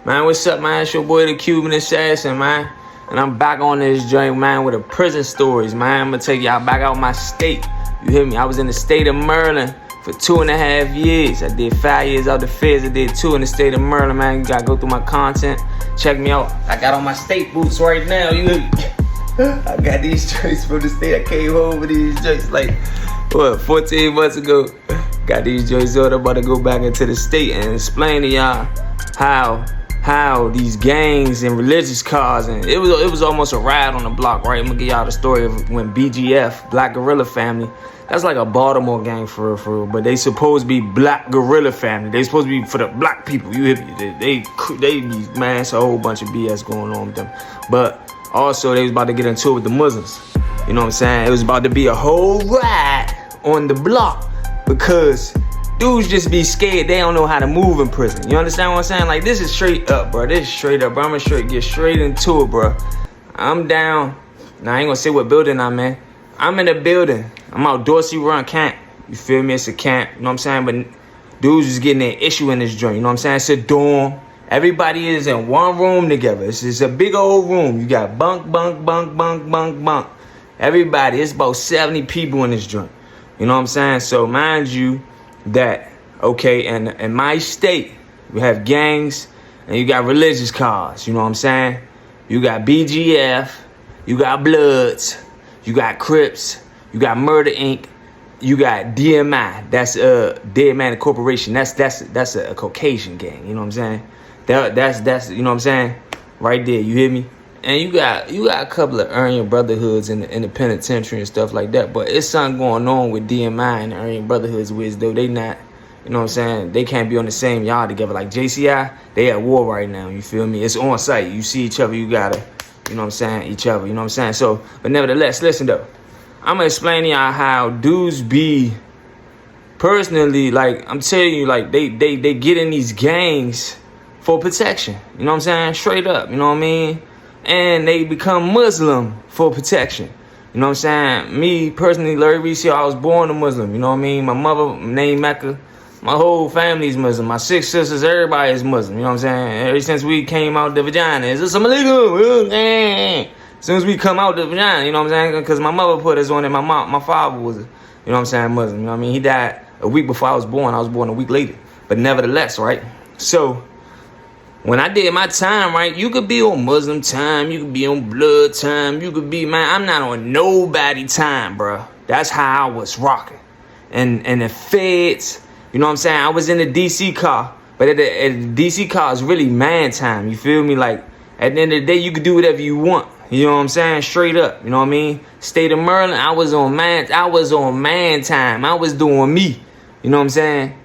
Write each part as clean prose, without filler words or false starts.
Man, what's up, man? It's your boy, the Cuban Assassin, man. And I'm back on this joint, man, with the prison stories, man. I'm gonna take y'all back out my state. You hear me? I was in the state of Maryland for 2.5 years. I did 5 years out the feds. I did 2 in the state of Maryland, man. You gotta go through my content. Check me out. I got on my state boots right now. You hear me? I got these joints from the state. I came home with these joints like, 14 months ago. Got these joints on. I'm about to go back into the state and explain to y'all how these gangs and religious cars, and it was almost a riot on the block, right? I'm gonna give y'all the story of when BGF, Black Gorilla Family, that's like a Baltimore gang for real, but they supposed to be Black Gorilla Family. They supposed to be for the black people. You hear me? They man, it's a whole bunch of BS going on with them. But also they was about to get into it with the Muslims. You know what I'm saying? It was about to be a whole riot on the block because dudes just be scared. They don't know how to move in prison. You understand what I'm saying? Like, this is straight up, bro. This is straight up, bro. I'm gonna get straight into it, bro. I'm down. Now, I ain't gonna say what building I'm in. I'm in a building. I'm out Dorsey Run Camp. You feel me? It's a camp. You know what I'm saying? But dudes is getting an issue in this joint. You know what I'm saying? It's a dorm. Everybody is in one room together. It's a big old room. You got bunk. Everybody. It's about 70 people in this joint. You know what I'm saying? So, mind you, that, okay, and in my state, we have gangs and you got religious cars, you know what I'm saying? You got BGF, you got Bloods, you got Crips, you got Murder Inc., you got DMI, that's Dead Man Corporation, that's a Caucasian gang, you know what I'm saying? That's you know what I'm saying? Right there, you hear me? And you got a couple of Aryan Brotherhoods in the penitentiary and stuff like that. But it's something going on with DMI and the Aryan Brotherhoods, which though they not, you know what I'm saying, they can't be on the same yard together. Like JCI, they at war right now, you feel me? It's on site. You see each other, you gotta, you know what I'm saying, each other, you know what I'm saying? So, but nevertheless, listen though. I'm gonna explain to y'all how dudes be, personally, like, I'm telling you, like, they get in these gangs for protection. You know what I'm saying? Straight up, you know what I mean? And they become Muslim for protection. You know what I'm saying? Me, personally, Larry Reese, I was born a Muslim. You know what I mean? My mother named Mecca. My whole family's Muslim. My 6 sisters, everybody is Muslim. You know what I'm saying? Ever since we came out the vagina. Is this a illegal? As soon as we come out the vagina, you know what I'm saying? Because my mother put us on it. My father was, you know what I'm saying, Muslim. You know what I mean? He died a week before I was born. I was born a week later. But nevertheless, right? So, when I did my time, right, you could be on Muslim time, you could be on blood time, you could be, man, I'm not on nobody time, bro. That's how I was rocking. And the feds, you know what I'm saying? I was in the DC car, but at the DC car is really man time, you feel me? Like, at the end of the day, you could do whatever you want. You know what I'm saying? Straight up, you know what I mean? State of Maryland, I was on man time. I was doing me. You know what I'm saying?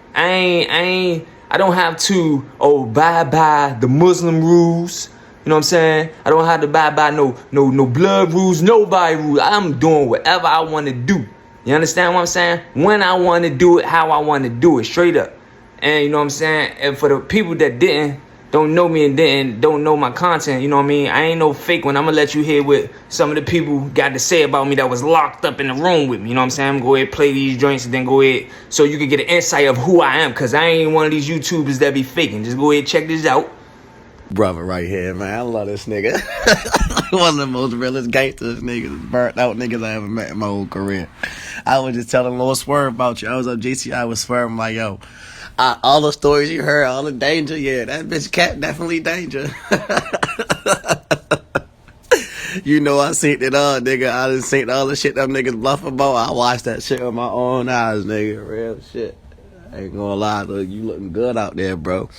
I don't have to abide by the Muslim rules. You know what I'm saying? I don't have to abide by no blood rules, nobody rules. I'm doing whatever I want to do. You understand what I'm saying? When I want to do it, how I want to do it, straight up. And you know what I'm saying? And for the people that don't know me and don't know my content, you know what I mean? I ain't no fake one. I'm going to let you hear what some of the people got to say about me that was locked up in the room with me. You know what I'm saying? I'm going to go ahead and play these joints and then go ahead so you can get an insight of who I am, because I ain't one of these YouTubers that be faking. Just go ahead and check this out. Brother right here, man. I love this nigga. One of the most realest gangsters niggas, burnt out niggas I ever met in my whole career. I was just telling Lord Swerve about you. I was on JC, I was Swerve. I'm like, yo, all the stories you heard, all the danger, yeah, that bitch cat definitely danger. You know, I seen it all, nigga. I done seen all the shit them niggas bluff about. I watched that shit with my own eyes, nigga. Real shit. I ain't gonna lie, look, you looking good out there, bro.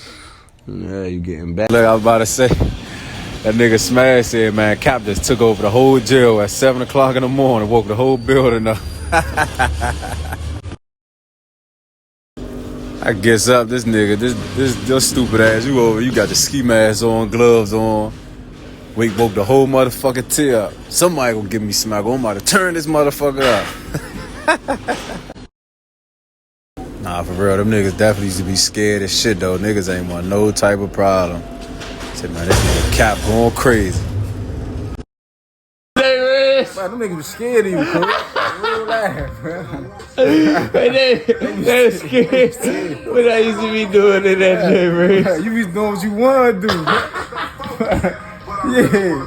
Yeah, you getting back. Look, I was about to say, that nigga Smash said, man, Cap just took over the whole jail at 7 o'clock in the morning, woke the whole building up. I guess up, this nigga, this stupid ass, you got the ski mask on, gloves on, woke the whole motherfucking tear up. Somebody gonna give me smack, I'm about to turn this motherfucker up. Nah, for real, them niggas definitely used to be scared as shit, though. Niggas ain't want no type of problem. Said, man, this nigga Cap going crazy. Man, them niggas was scared of you, cool. laugh, bro. That's scary. What I used to be doing in that gym, bro. You be doing what you want to do. Yeah.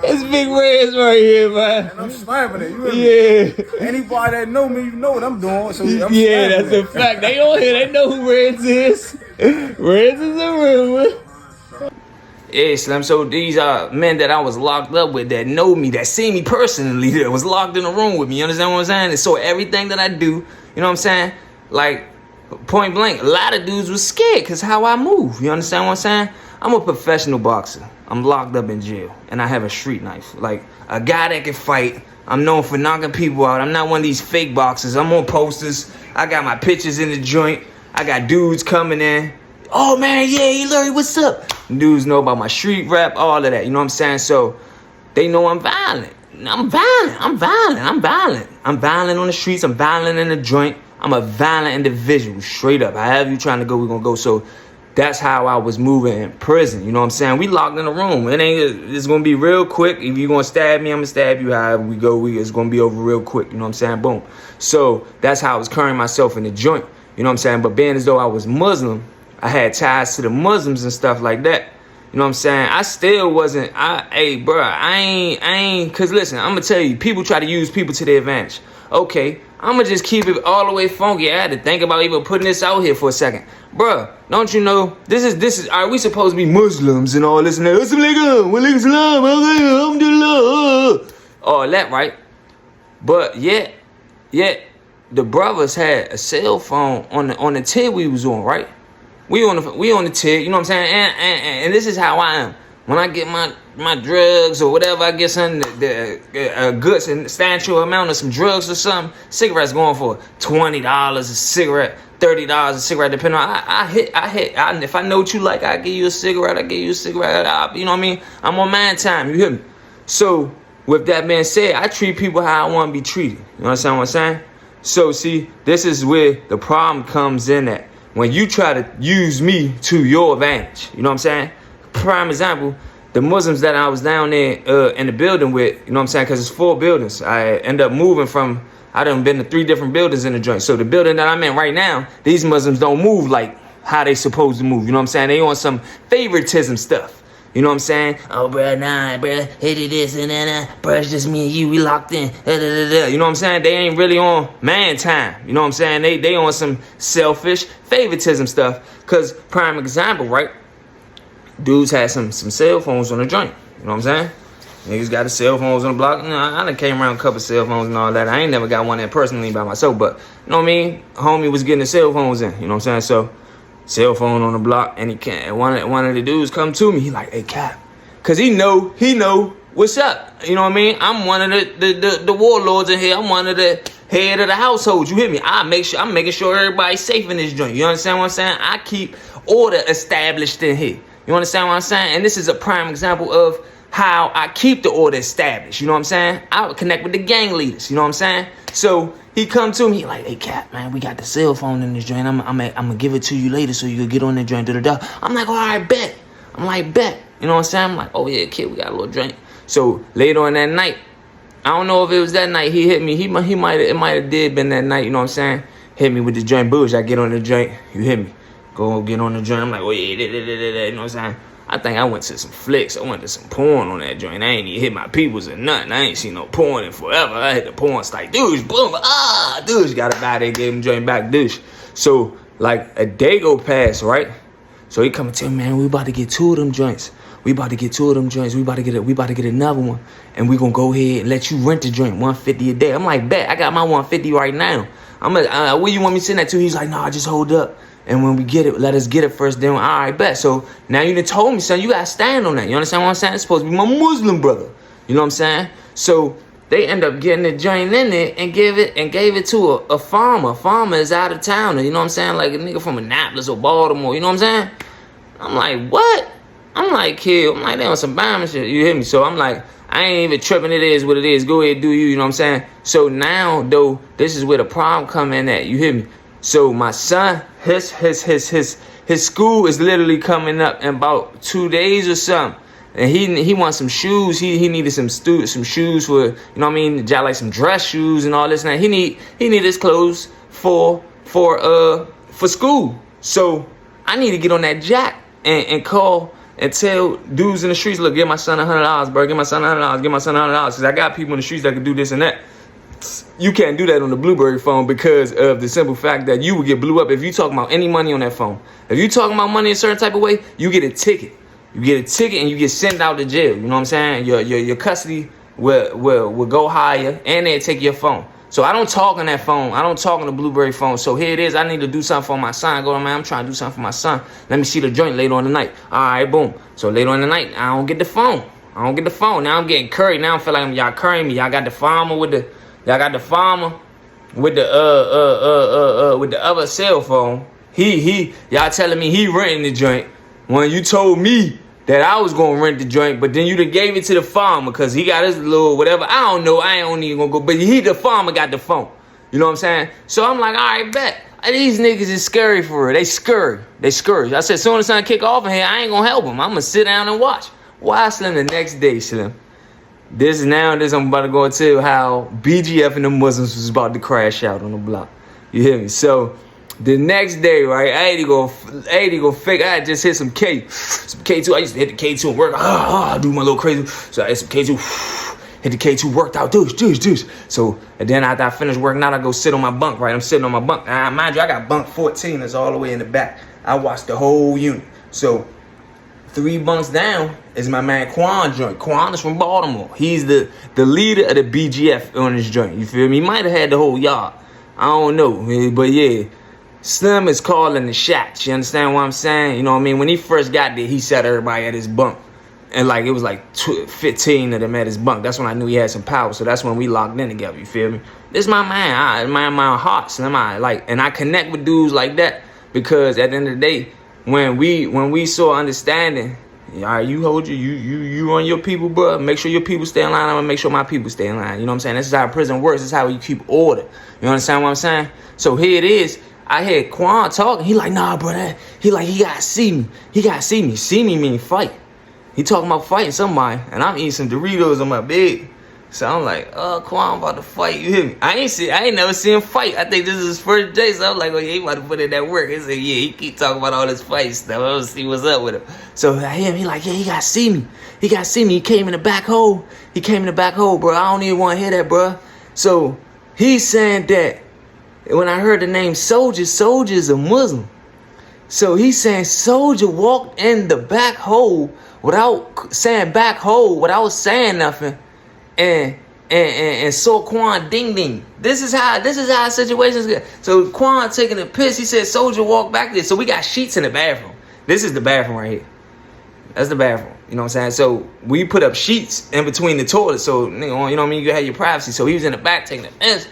It's Big Reds right here, man. And I'm slapping it. You hear me? Yeah. Anybody that know me, you know what I'm doing. So I'm Yeah, that's slapping a fact. They on here, they know who Reds is. Reds is a real one. Yeah, Slim. So these are men that I was locked up with that know me, that see me personally, that was locked in a room with me. You understand what I'm saying? And so everything that I do, you know what I'm saying? Like, point blank, a lot of dudes was scared because how I move. You understand what I'm saying? I'm a professional boxer. I'm locked up in jail, and I have a street knife. Like, a guy that can fight. I'm known for knocking people out. I'm not one of these fake boxers. I'm on posters. I got my pictures in the joint. I got dudes coming in. Oh, man, yeah, hey, Larry, what's up? Dudes know about my street rap, all of that. You know what I'm saying? So they know I'm violent. I'm violent on the streets. I'm violent in the joint. I'm a violent individual, straight up. However you trying to go, we're going to go. So that's how I was moving in prison. You know what I'm saying? We locked in a room. It's going to be real quick. If you're going to stab me, I'm going to stab you. However we go, it's going to be over real quick. You know what I'm saying? Boom. So that's how I was carrying myself in the joint. You know what I'm saying? But being as though I was Muslim, I had ties to the Muslims and stuff like that. You know what I'm saying? I still wasn't, hey, bro, I ain't, because listen, I'm going to tell you, people try to use people to their advantage. Okay, I'm going to just keep it all the way funky. I had to think about even putting this out here for a second. Bruh, don't you know, this is, are we supposed to be Muslims and all this and that? All that, right? But yet, the brothers had a cell phone on the tier we was on, right? We on the tier, you know what I'm saying? And this is how I am. When I get my drugs or whatever, I get some a good substantial amount of some drugs or something. Cigarettes going for $20 a cigarette, $30 a cigarette, depending on. I hit. If I know what you like, I give you a cigarette. I give you a cigarette. You know what I mean? I'm on man time. You hear me? So with that being said, I treat people how I want to be treated. You understand what I'm saying? So see, this is where the problem comes in at. When you try to use me to your advantage, you know what I'm saying? Prime example, the Muslims that I was down there in the building with, you know what I'm saying? Because it's 4 buildings. I end up moving from, I done been to 3 different buildings in the joint. So the building that I'm in right now, these Muslims don't move like how they supposed to move. You know what I'm saying? They on some favoritism stuff. You know what I'm saying? Oh, bro, nah, bro, hit it this and that, bro, it's just me and you, we locked in. You know what I'm saying? They ain't really on man time. You know what I'm saying? They on some selfish favoritism stuff. Because, prime example, right? Dudes had some cell phones on the joint. You know what I'm saying? Niggas got the cell phones on the block. You know, I done came around a couple cell phones and all that. I ain't never got one there personally by myself, but, you know what I mean? Homie was getting the cell phones in. You know what I'm saying? So, cell phone on the block, and he can't. One of the dudes come to me. He like, hey, Cap, cause he know what's up. You know what I mean? I'm one of the warlords in here. I'm one of the head of the household. You hear me? I'm making sure everybody's safe in this joint. You understand what I'm saying? I keep order established in here. You understand what I'm saying? And this is a prime example of how I keep the order established. You know what I'm saying? I would connect with the gang leaders. You know what I'm saying? So he come to me like, hey, Cap, man, we got the cell phone in this joint. I'm gonna give it to you later so you can get on the joint. I'm like, all right, bet. I'm like, bet. You know what I'm saying? I'm like, oh, yeah, kid, we got a little drink. So later on that night, I don't know if it was that night he hit me. It might have been that night, you know what I'm saying? Hit me with the joint bush. I get on the joint. You hit me. Go get on the joint. I'm like, oh, yeah, you know what I'm saying? I think I went to some flicks. I went to some porn on that joint. I ain't even hit my peoples or nothing. I ain't seen no porn in forever. I hit the porn like, douche, boom, douche. Got about it, gave him joint back, douche. So, like, a day go past, right? So he come and tell me, man, we about to get 2 of them joints. We about to get another one. And we gonna go ahead and let you rent the joint, $150 a day. I'm like, bet, I got my $150 right now. Where you want me to send that to? He's like, nah, just hold up. And when we get it, let us get it first. Then, all right, bet. So now you done told me, son, you gotta stand on that. You understand what I'm saying? It's supposed to be my Muslim brother. You know what I'm saying? So they end up getting the joint in there and gave it to a farmer. A farmer is out of town. You know what I'm saying? Like a nigga from Annapolis or Baltimore. You know what I'm saying? I'm like, what? I'm like, kid. I'm like, they on some bomb shit. You hear me? So I'm like, I ain't even tripping. It is what it is. Go ahead, do you. You know what I'm saying? So now, though, this is where the problem come in at. You hear me? So my son, his school is literally coming up in about 2 days or something. And he wants some shoes. He needed some shoes for, you know what I mean, like some dress shoes and all this and that. He need his clothes for school. So I need to get on that jack and call and tell dudes in the streets, look, give my son $100, bro. Give my son $100. Give my son $100. Because I got people in the streets that can do this and that. You can't do that on the Blueberry phone because of the simple fact that you would get blew up if you talking about any money on that phone. If you talking about money a certain type of way, you get a ticket. You get a ticket and you get sent out to jail. You know what I'm saying? Your custody will go higher and they'll take your phone. So I don't talk on that phone. I don't talk on the Blueberry phone. So here it is. I need to do something for my son. Go, man, I'm trying to do something for my son. Let me see the joint later on the night. All right, boom. So later on the night, I don't get the phone. Now I'm getting curried. Now I feel like y'all currying me. Y'all got the farmer with the other cell phone. Y'all telling me he renting the joint when you told me that I was gonna rent the joint, but then you done gave it to the farmer because he got his little whatever. I don't know. I ain't even gonna go, but the farmer got the phone. You know what I'm saying? So I'm like, all right, bet. These niggas is scary for real. They scurry. I said, soon as something kick off in here, I ain't gonna help them. I'm gonna sit down and watch. Why, Slim, the next day, Slim? This I'm about to go and tell you how BGF and the Muslims was about to crash out on the block. You hear me? So the next day, right, I had to go fake. I had just hit some K2. I used to hit the K2 and work. Do my little crazy. So I hit some K2, hit the K2, worked out. Deuce. So and then after I finished working out, I go sit on my bunk, right? I'm sitting on my bunk. Mind you, I got bunk 14. That's all the way in the back. I watched the whole unit. So 3 bunks down is my man Quan joint. Quan is from Baltimore. He's the leader of the BGF on this joint. You feel me? He might have had the whole yard. I don't know. But yeah, Slim is calling the shots. You understand what I'm saying? You know what I mean? When he first got there, he set everybody at his bunk. And like it was like 15 of them at his bunk. That's when I knew he had some power. So that's when we locked in together. You feel me? This my man. My heart, Slim. And I connect with dudes like that because at the end of the day, when we saw understanding, all right, you hold you run your people, bro. Make sure your people stay in line. I'm gonna make sure my people stay in line. You know what I'm saying? This is how prison works. This is how you keep order. You understand what I'm saying? So here it is. I heard Quan talking. He like, nah, bro. He gotta see me. He gotta see me. See me mean fight. He talking about fighting somebody, and I'm eating some Doritos on my bed. So I'm like, Quan about to fight. You hear me? I ain't never seen him fight. I think this is his first day. So I'm like, oh yeah, he about to put in that work. He said, yeah, he keep talking about all this fight stuff. I'm gonna see what's up with him. So I hear him. He like, yeah, he gotta see me. He gotta see me. He came in the back hole, bro. I don't even want to hear that, bro. So he's saying that when I heard the name Soldier is a Muslim. So he's saying Soldier walked in the back hole without saying nothing. And saw Quan ding. This is how situations get. So Quan taking a piss. He said Soldier walked back there. So we got sheets in the bathroom. This is the bathroom right here. That's the bathroom. You know what I'm saying? So we put up sheets in between the toilets. So you know what I mean. You have your privacy. So he was in the back taking a piss,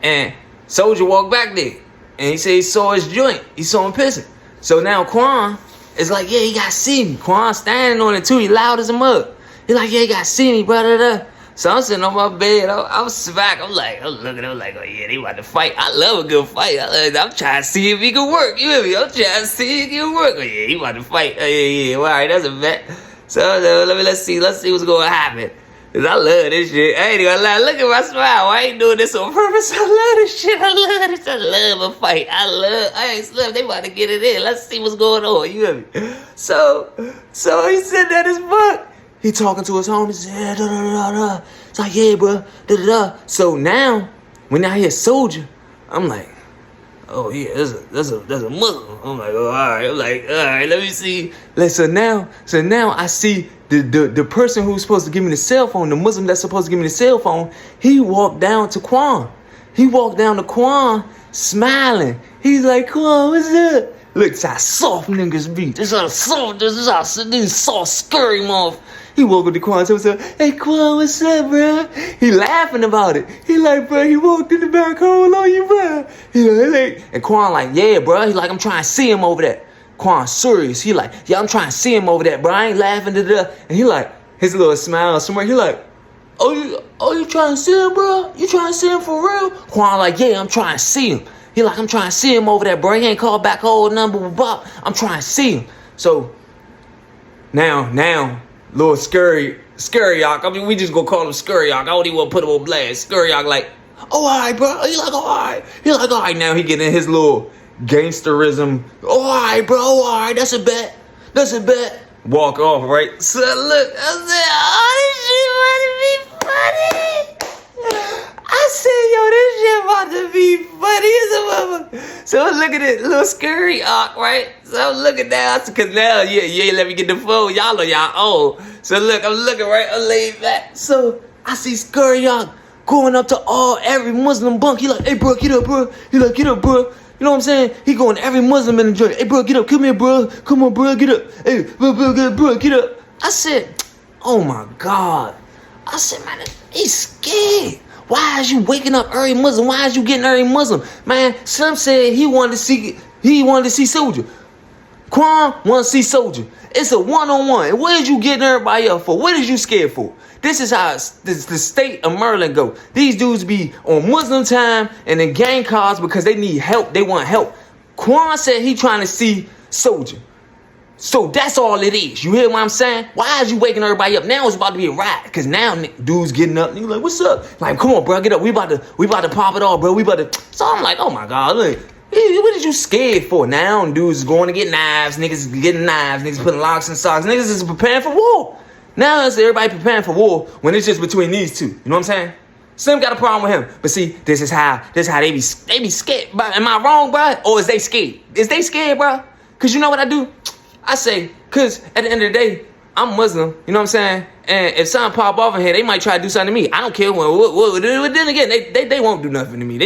and Soldier walked back there, and he said he saw his joint. He saw him pissing. So now Quan is like, yeah, he gotta see me. Quan standing on it too. He loud as a mug. He like, yeah, he gotta see me, brother. So I'm sitting on my bed. I'm smack. I'm looking at him like, oh yeah, they about to fight. I love a good fight. I'm trying to see if he can work. You hear me? I'm trying to see if he can work. Oh yeah, he about to fight. Oh yeah. Well, all right, that's a bet. So let's see what's going to happen. Cause I love this shit. I ain't gonna lie. Look at my smile. I ain't doing this on purpose. I love this shit. I love a fight. I ain't slipped. They about to get it in. Let's see what's going on. You hear me? So he said that his butt. He talking to his homies. Yeah, da. It's like, yeah, bro. Da. So now, when I hear Soldier, I'm like, oh yeah, that's a Muslim. I'm like, oh, all right. I'm like, all right, let me see. So now I see the person who's supposed to give me the cell phone, the Muslim that's supposed to give me the cell phone, he walked down to Quan. Smiling. He's like, Quan, what's up? Look, this how soft niggas be. This how soft, scurry motherfucker. He woke up to Quan and said, hey, Quan, what's up, bro? He laughing about it. He like, bro, he walked in the back hole on you, bro. He like, and Quan like, yeah, bro. He like, I'm trying to see him over there. Quan serious. He like, yeah, I'm trying to see him over there, bro. I ain't laughing, da. And he like, his little smile somewhere. He like, oh, you trying to see him, bro? You trying to see him for real? Quan like, yeah, I'm trying to see him. He like, I'm trying to see him over there, bro. He ain't called back whole number with Bob. I'm trying to see him. So now, little Scurryock. I mean, we just gonna call him Scurryock. I don't even want to put him on blast. Scurryock like, oh, all right, bro. He like, all right. He like, all right. Now he getting his little gangsterism. Oh, all right, bro. All right, that's a bet. That's a bet. Walk off, right? So look, I said, oh, this shit about to be funny. I said, yo, this shit about to be funny as a motherfucker. So look at it, little Scurryock, right? So I'm looking down, cause now, you ain't let me get the phone. Y'all know y'all old. So look, I'm looking, right? I'm laid back. So I see Scurryock going up to every Muslim bunk. He like, hey, bro, get up, bro. He like, get up, bro. You know what I'm saying? He going to every Muslim in the joint. Hey, bro, get up. Come here, bro. Come on, bro. Get up. Hey, bro, get up. I said, oh, my God. I said, man, he's scared. Why is you waking up every Muslim? Why is you getting every Muslim? Man, Slim said he wanted to see Soldier. Quan want to see Soldier. It's a one-on-one. What did you getting everybody up for? What is you scared for? This is how the state of Maryland go. These dudes be on Muslim time and in gang cars because they need help. They want help. Quan said he trying to see Soldier. So that's all it is. You hear what I'm saying? Why is you waking everybody up? Now it's about to be a riot. Because now dudes getting up and you like, what's up? Like, come on, bro, get up. We about to pop it off, bro. So I'm like, oh my God, look. What is you scared for? Now dudes is going to get knives. Niggas is getting knives. Niggas putting locks in socks. Niggas is preparing for war. Now it's everybody preparing for war when it's just between these two. You know what I'm saying? Slim got a problem with him. But see, this is how they be scared. Bro. Am I wrong, bro? Or is they scared? Is they scared, bro? Because you know what I do? I say, because at the end of the day, I'm Muslim. You know what I'm saying? And if something pop off in here, they might try to do something to me. I don't care. Then again, they won't do nothing to me.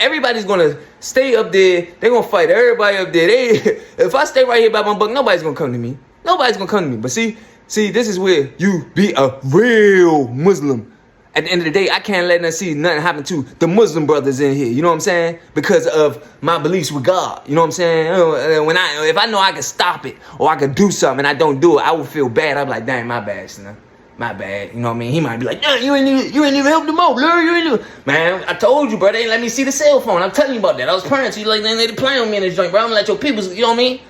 Everybody's going to stay up there. They're going to fight everybody up there. If I stay right here by my book, nobody's going to come to me. Nobody's going to come to me. But see, this is where you be a real Muslim. At the end of the day, I can't let nothing happen to the Muslim brothers in here. You know what I'm saying? Because of my beliefs with God. You know what I'm saying? If I know I can stop it or I can do something and I don't do it, I would feel bad. I'd be like, dang, my bad, son. My bad. You know what I mean? He might be like, you ain't even help them out, Larry. Man, I told you, bro. They ain't let me see the cell phone. I'm telling you about that. I was praying to you like they playing with me in this joint, bro. I'm gonna let your people, you know what I mean?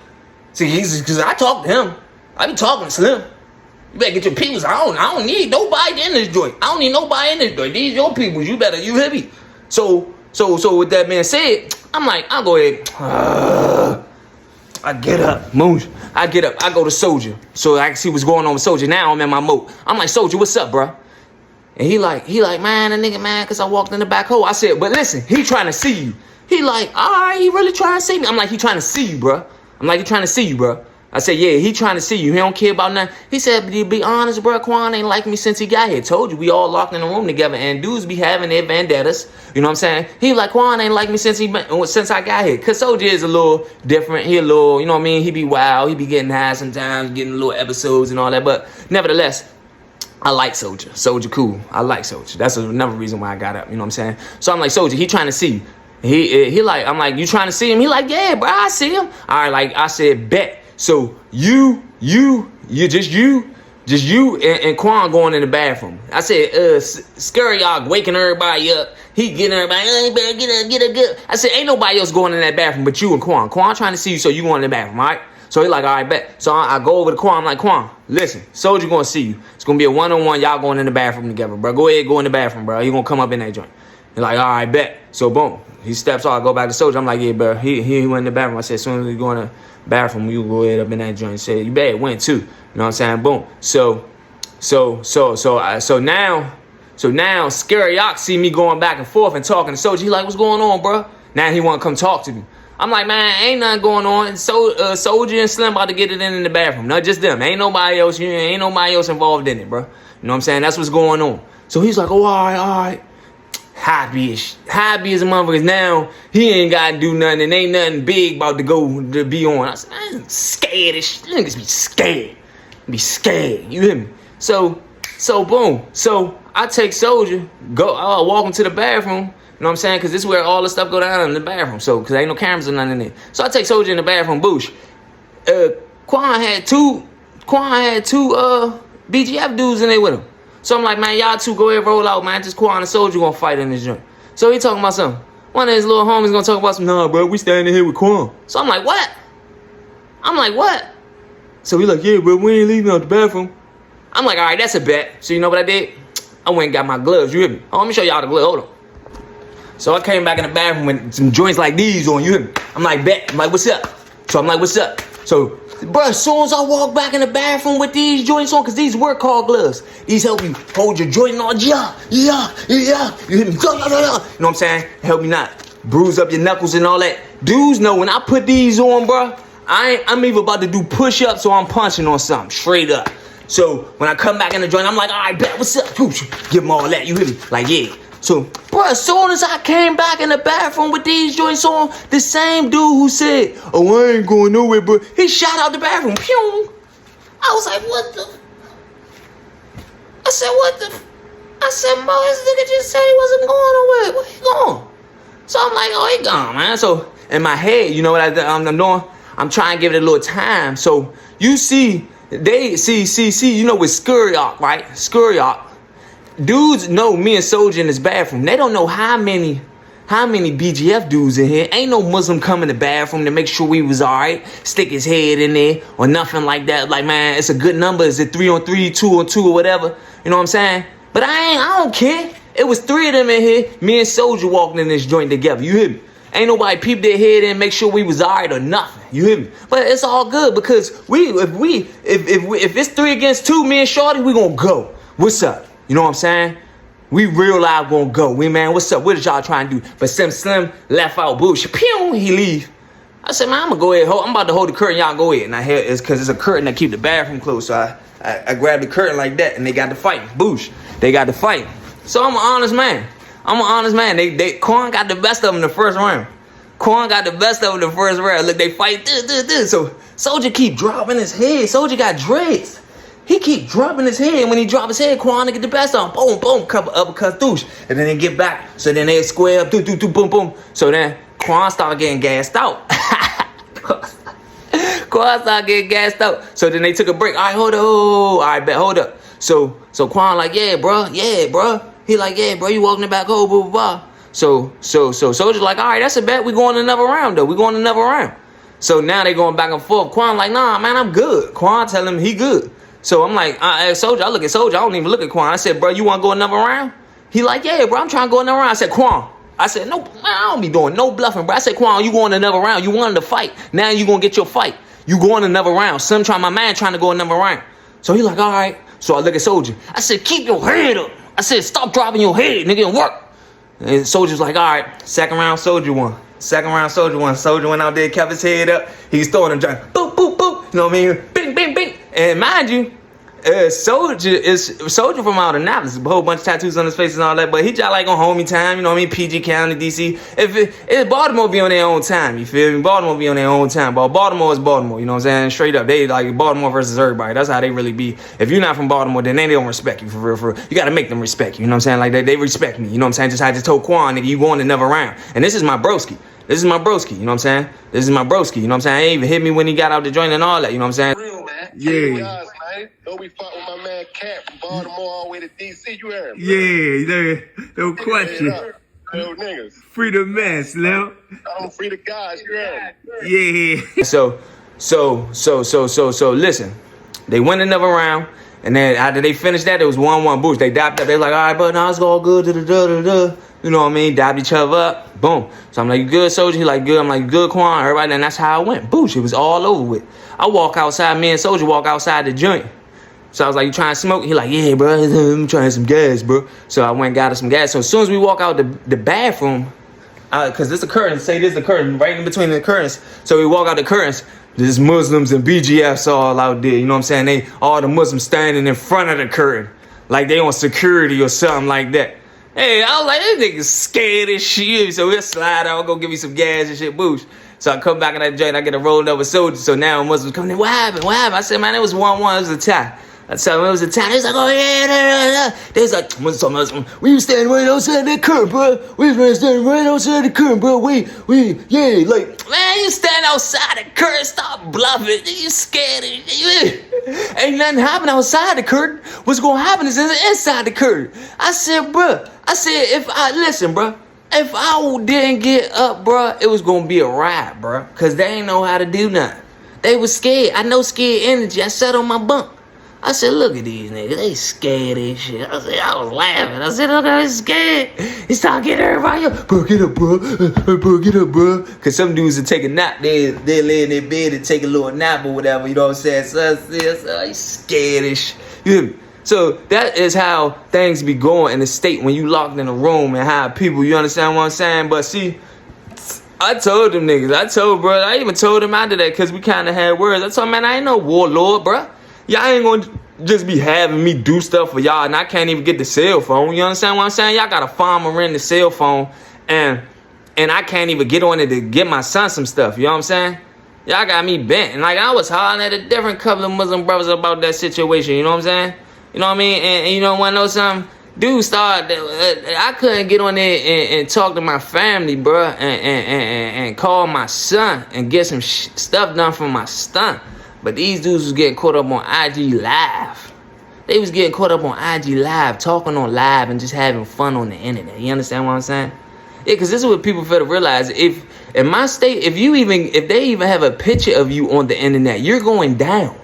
See, because I talk to him. I be talking to Slim. You better get your peoples. I don't need nobody in this joint. I don't need nobody in this joint. These your peoples. You hear me? So with that being said, I'm like, I'll go ahead. I get up. I get up. I go to Soldier. So I can see what's going on with Soldier. Now I'm in my mode. I'm like, Soldier, what's up, bro? And he like, man, a nigga, man, because I walked in the back hole. I said, but listen, he trying to see you. He like, all right, he really trying to see me. I'm like, he trying to see you, bro. I said, yeah, he trying to see you. He don't care about nothing. He said, to be honest, bro, Quan ain't like me since he got here. Told you, we all locked in the room together, and dudes be having their vendettas. You know what I'm saying? He like, Quan ain't like me since I got here. Because Soldier is a little different. He a little, you know what I mean? He be wild. He be getting high sometimes, getting little episodes and all that. But nevertheless, I like Soldier. Soldier cool. I like Soldier. That's another reason why I got up. You know what I'm saying? So I'm like, Soldier, he trying to see you. He like, I'm like, you trying to see him? He like, yeah, bro, I see him. All right, like I said, bet. So you and Quan going in the bathroom. I said, Scurryock waking everybody up. He getting everybody, hey, better get up. I said, ain't nobody else going in that bathroom but you and Quan. Quan trying to see you, so you going in the bathroom, all right? So he like, all right, bet. So I go over to Quan. I'm like, Quan, listen, Soldier gonna see you. It's gonna be a one-on-one. Y'all going in the bathroom together, bro. Go ahead, go in the bathroom, bro. You gonna come up in that joint. He's like, all right, bet. So boom, he steps off. I go back to Soldier. I'm like, yeah, bro. He went in the bathroom. I said, as soon as we go in the bathroom, you go ahead up in that joint. He said, you bet it went too. You know what I'm saying? Boom. So now Scurryock see me going back and forth and talking to Soldier. He like, what's going on, bro? Now he want to come talk to me. I'm like, man, ain't nothing going on. So Soldier and Slim about to get it in the bathroom. Not just them. Ain't nobody else. Ain't nobody else involved in it, bro. You know what I'm saying? That's what's going on. So he's like, oh, all right. Happy as a motherfucker. Now he ain't got to do nothing and ain't nothing big about to be on. I said, man, scared as shit. Niggas be scared. You hear me? So boom. So I take Soldier, I walk him to the bathroom. You know what I'm saying? Because this is where all the stuff go down in the bathroom. So, because ain't no cameras or nothing in there. So I take Soldier in the bathroom, boosh. Quan had two BGF dudes in there with him. So I'm like, man, y'all two go ahead, roll out, man. Just Quan and Soldier gonna fight in this joint. So he talking about something. One of his little homies gonna talk about some, nah, bro, we standing here with Quan. So I'm like, what? So he like, yeah, bro, we ain't leaving out the bathroom. I'm like, all right, that's a bet. So you know what I did? I went and got my gloves. You hear me? Oh, let me show y'all the gloves. Hold on. So I came back in the bathroom with some joints like these on. You hear me? I'm like, bet. I'm like, what's up? So I'm like, what's up? So, bro, as soon as I walk back in the bathroom with these joints on, because these work hard gloves, these help you hold your joint on. Yeah. You hear me? You know what I'm saying? Help me not bruise up your knuckles and all that. Dudes know when I put these on, bro, I'm either about to do push-ups or I'm punching on something, straight up. So when I come back in the joint, I'm like, all right, bet, what's up? Give them all that, you hear me? Like, yeah. So, bro, as soon as I came back in the bathroom with these joints on, the same dude who said, oh, I ain't going nowhere, bro, he shot out the bathroom. Pew! I was like, what the? I said, what the? I said, Mo, this nigga just said he wasn't going nowhere. Where he going? So I'm like, oh, he gone, man. So in my head, you know what I'm doing? I'm trying to give it a little time. So you see, you know, with Scurry-Ock, right? Scurry-Ock. Dudes know me and Soldier in this bathroom. They don't know how many BGF dudes in here. Ain't no Muslim come in the bathroom to make sure we was all right, stick his head in there or nothing like that. Like, man, it's a good number. Is it 3-on-3, 2-on-2 or whatever? You know what I'm saying? But I don't care. It was 3 of them in here. Me and Soldier walking in this joint together. You hear me? Ain't nobody peep their head in, make sure we was all right or nothing. You hear me? But it's all good because if it's 3 against 2, me and Shorty, we gonna go. What's up? You know what I'm saying? We real live gonna go. We, man, what's up? What did y'all trying to do? But Slim left out bullshit. Pew, he leave. I said, man, I'm gonna go ahead. I'm about to hold the curtain. Y'all go ahead. And I hear it's because it's a curtain that keep the bathroom closed. So I grabbed the curtain like that, and they got to fight. Boosh. They got to fight. So I'm an honest man. Quan got the best of them in the first round. Look, they fight. So Soldier keep dropping his head. Soldier got dreads. He keep dropping his head. And when he drop his head, Quan to get the best of him. Boom, boom, couple uppercut, douche. And then they get back. So then they square up, boom, boom. So then Quan started getting gassed out. So then they took a break. All right, hold up. All right, bet, hold up. So Quan like, yeah, bro. He like, yeah, bro, you walking it back, blah, blah, blah. So Soldier's like, all right, that's a bet. We going another round, though. So now they going back and forth. Quan like, nah, man, I'm good. Quan tell him he good. So I'm like, Soldier, I look at Soldier. I don't even look at Quan. I said, bro, you want to go another round? He like, yeah, bro, I'm trying to go another round. I said, Quan. I said, no, man, I don't be doing no bluffing, bro. I said, Quan, you going another round. You wanted to fight. Now you going to get your fight. You going another round. My man trying to go another round. So he like, all right. So I look at Soldier. I said, keep your head up. I said, stop dropping your head, nigga, and work. And Soldier's like, all right. Second round, Soldier won. Soldier went out there, kept his head up. He's throwing them giant, boop, boop, boop. You know what I mean? Bing, bing, bing. And mind you, Soldier from out of Annapolis, a whole bunch of tattoos on his face and all that, but he just like on homie time, you know what I mean? PG County, DC. If Baltimore be on their own time, you feel me? Baltimore be on their own time, but Baltimore is Baltimore, you know what I'm saying? Straight up, they like Baltimore versus everybody. That's how they really be. If you're not from Baltimore, then they don't respect you for real. You gotta make them respect you, you know what I'm saying? Like they respect me, you know what I'm saying? I just told Quan, nigga, you going another round. And this is my broski. You know what I'm saying? You know what I'm saying? He even hit me when he got out the joint and all that, you know what I'm saying? Real, man. Yeah. Don't be fucking with my man Cat from Baltimore all the way to DC. You heard me? Yeah, no question. Real niggas. Free the mess, Lil. I don't free the guys. You heard me? Yeah. So listen. They went another round, and then after they finished that, it was 1-1 boost. They dapped up. They like, all right, but now it's all good. You know what I mean? Dapped each other up. Boom. So I'm like, you good, Soldier? He like, good. I'm like, good, Quan. Everybody, and that's how it went. Boosh. It was all over with. I walk outside. Me and Soldier walk outside the joint. So I was like, you trying to smoke? He like, yeah, bro. I'm trying some gas, bro. So I went and got us some gas. So as soon as we walk out the bathroom, because this is a curtain. Say this is the curtain. Right in between the curtains. So we walk out the curtains. There's Muslims and BGFs all out there. You know what I'm saying? All the Muslims standing in front of the curtain. Like they on security or something like that. Hey, I was like, this nigga's scared as shit. So we'll slide out, go give me some gas and shit, boosh. So I come back in that joint, I get a rolled up with Soldier. So now Muslims come in, what happened? I said, man, it was 1-1, it was a tie. I told him it was a tie. They was like, oh yeah. They was like, Muslim. We was standing right outside that curtain, bro. We was standing right outside the curtain, bro. Yeah, like, man, you stand outside the curtain, stop bluffing. You scared. Ain't nothing happen outside the curtain. What's gonna happen is inside the curtain. I said, bro. If I didn't get up, bro, it was gonna be a riot, bro. Cause they ain't know how to do nothing. They was scared. I know scared energy. I sat on my bunk. I said, look at these niggas, they scared as shit. I said, I was laughing. I said, look, I'm scared. He started getting everybody up. Bro, get up, bro. Bro, get up, bro. Because some dudes would take a nap. They lay in their bed and take a little nap or whatever, you know what I'm saying? So he's scared as shit. You hear me? So that is how things be going in the state when you locked in a room and how people, you understand what I'm saying? But see, I told them niggas, I even told them after that because we kind of had words. I told them, man, I ain't no warlord, bro. Y'all ain't gonna just be having me do stuff for y'all and I can't even get the cell phone. You understand what I'm saying? Y'all got a farmer in the cell phone and I can't even get on it to get my son some stuff. You know what I'm saying? Y'all got me bent. And like I was hollering at a different couple of Muslim brothers about that situation. You know what I'm saying? You know what I mean? And you know, want to know something? Dude started, I couldn't get on there and talk to my family, bro, and call my son and get some stuff done for my son. But these dudes was getting caught up on IG Live. They was getting caught up on IG Live, talking on live and just having fun on the internet. You understand what I'm saying? Yeah, because this is what people fail to realize. If in my state, if they even have a picture of you on the internet, you're going down.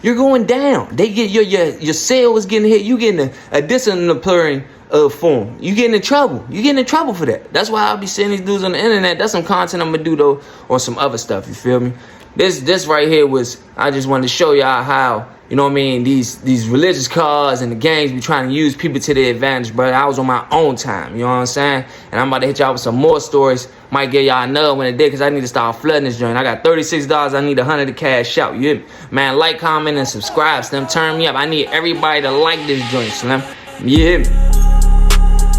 You're going down. They get your cell is getting hit. You getting a disciplinary form. You getting in trouble. You getting in trouble for that. That's why I'll be seeing these dudes on the internet. That's some content I'm gonna do though, or some other stuff. You feel me? This right here was, I just wanted to show y'all how, you know what I mean, these religious cars and the gangs be trying to use people to their advantage, but I was on my own time, you know what I'm saying? And I'm about to hit y'all with some more stories. Might get y'all another one today because I need to start flooding this joint. I got $36. I need 100 to cash out. You hear me? Man, like, comment, and subscribe. Slim, turn me up. I need everybody to like this joint, Slim. You hear me?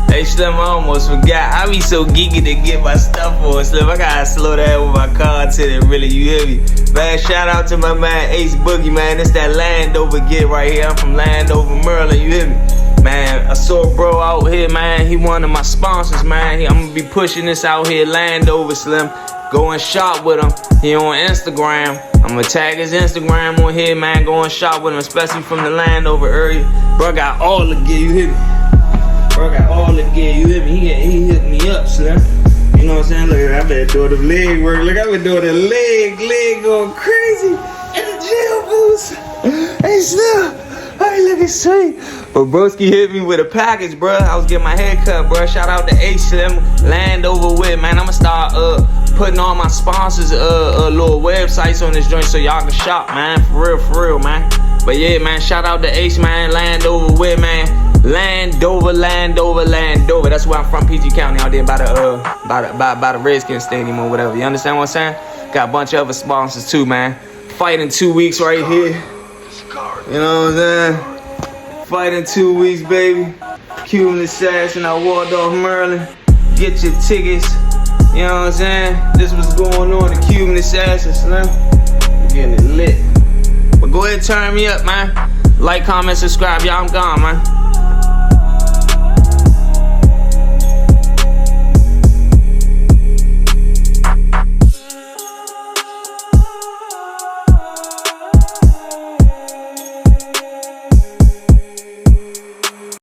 Hey, Slim, I almost forgot. I be so geeky to get my stuff on, Slim. I gotta slow down with my content, really, you hear me? Man, shout out to my man Ace Boogie, man. It's that Landover get right here. I'm from Landover, Maryland, you hear me? Man, I saw bro out here, man. He one of my sponsors, man. I'm gonna be pushing this out here, Landover, Slim. Go and shop with him. He on Instagram. I'm gonna tag his Instagram on here, man. Go and shop with him, especially from the Landover area. Bro got all the gear, you hear me? Bro got all the gear, you hear me? He hit me up, Slim. You know what I'm saying? Look, I been doing the leg work. Look, I been doing the leg going crazy in the gym boots. Hey, Slim. Hey, look, it's sweet. But broski hit me with a package, bro. I was getting my hair cut, bro. Shout out to H Slim, Landover with, man. I'ma start putting all my sponsors little websites on this joint so y'all can shop, man. For real, man. But yeah, man, shout out to H, man, Landover with, man. Landover. That's where I'm from, PG County, out there by the Redskins Stadium or whatever. You understand what I'm saying? Got a bunch of other sponsors too, man. Fight in 2 weeks right here. You know what I'm saying? Fight in 2 weeks, baby. Cuban Assassin out Waldorf, Maryland. Get your tickets. You know what I'm saying? This was going on, the Cuban Assassin, Slim. Getting it lit. But go ahead and turn me up, man. Like, comment, subscribe. Y'all, I'm gone, man.